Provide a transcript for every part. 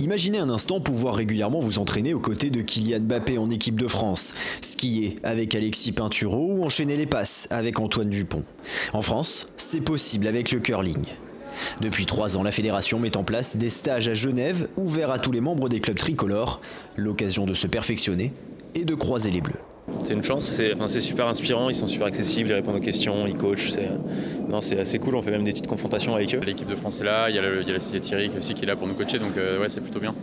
Imaginez un instant pouvoir régulièrement vous entraîner aux côtés de Kylian Mbappé en équipe de France, skier avec Alexis Pinturo ou enchaîner les passes avec Antoine Dupont. En France, c'est possible avec le curling. Depuis 3 ans, la fédération met en place des stages à Genève ouverts à tous les membres des clubs tricolores, l'occasion de se perfectionner et de croiser les Bleus. C'est une chance, c'est super inspirant, ils sont super accessibles, ils répondent aux questions, ils coachent, c'est assez cool, on fait même des petites confrontations avec eux. L'équipe de France est là, il y a Thierry aussi qui est là pour nous coacher, donc ouais, c'est plutôt bien.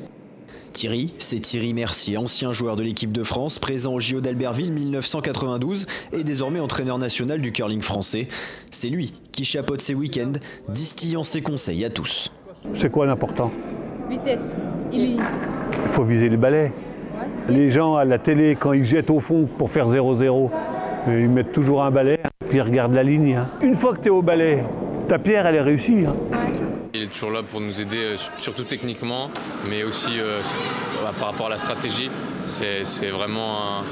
Thierry, c'est Thierry Mercier, ancien joueur de l'équipe de France, présent au JO d'Albertville 1992 et désormais entraîneur national du curling français. C'est lui qui chapeaute ses week-ends, distillant ses conseils à tous. C'est quoi l'important ? Vitesse, il faut viser les balais. Les gens à la télé, quand ils jettent au fond pour faire 0-0, ils mettent toujours un balai, puis ils regardent la ligne. Une fois que tu es au balai, ta pierre, elle est réussie. Il est toujours là pour nous aider, surtout techniquement, mais aussi par rapport à la stratégie. C'est vraiment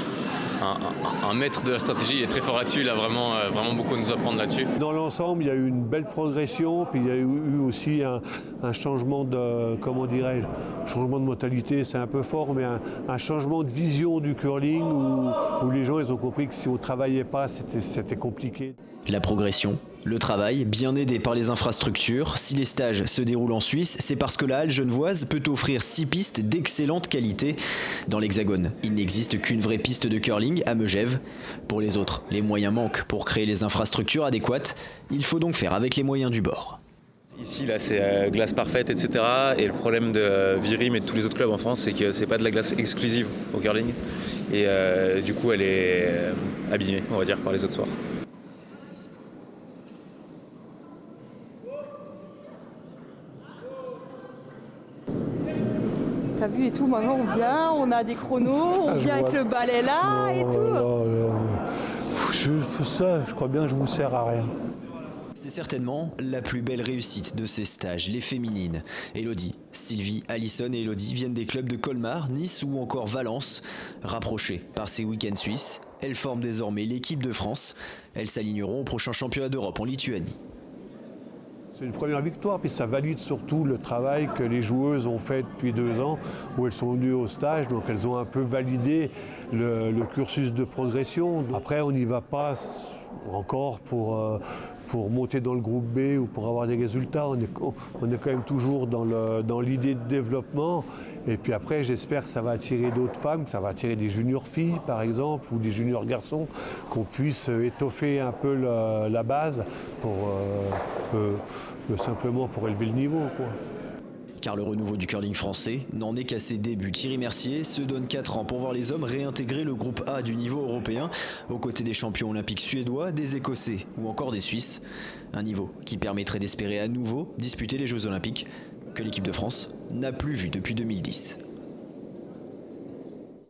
un maître de la stratégie, il est très fort là-dessus, il a vraiment beaucoup à nous apprendre là-dessus. Dans l'ensemble, il y a eu une belle progression, puis il y a eu aussi un changement de, changement de mentalité, c'est un peu fort, mais un changement de vision du curling où les gens ils ont compris que si on ne travaillait pas, c'était compliqué. La progression, le travail, bien aidé par les infrastructures. Si les stages se déroulent en Suisse, c'est parce que la Halle genevoise peut offrir 6 pistes d'excellente qualité. Dans l'Hexagone, il n'existe qu'une vraie piste de curling à Megève. Pour les autres, les moyens manquent pour créer les infrastructures adéquates. Il faut donc faire avec les moyens du bord. Ici, là, c'est glace parfaite, etc. Et le problème de Virim et de tous les autres clubs en France, c'est que c'est pas de la glace exclusive au curling. Et du coup, elle est abîmée, on va dire, par les autres sports. T'as vu et tout, maintenant on vient, on a des chronos, on vient avec le balai là et tout. Je crois bien que je vous sers à rien. C'est certainement la plus belle réussite de ces stages, les féminines. Elodie, Sylvie, Alison et Elodie viennent des clubs de Colmar, Nice ou encore Valence. Rapprochées par ces week-ends suisses, elles forment désormais l'équipe de France. Elles s'aligneront au prochain championnat d'Europe en Lituanie. C'est une première victoire, puis ça valide surtout le travail que les joueuses ont fait depuis 2 ans, où elles sont venues au stage, donc elles ont un peu validé le cursus de progression. Après, on n'y va pas encore pour monter dans le groupe B ou pour avoir des résultats. On est quand même toujours dans l'idée de développement. Et puis après, j'espère que ça va attirer d'autres femmes, que ça va attirer des juniors filles, par exemple, ou des juniors garçons, qu'on puisse étoffer un peu la base simplement pour élever le niveau, quoi. Car le renouveau du curling français n'en est qu'à ses débuts. Thierry Mercier se donne 4 ans pour voir les hommes réintégrer le groupe A du niveau européen, aux côtés des champions olympiques suédois, des Écossais ou encore des Suisses. Un niveau qui permettrait d'espérer à nouveau disputer les Jeux olympiques, que l'équipe de France n'a plus vu depuis 2010.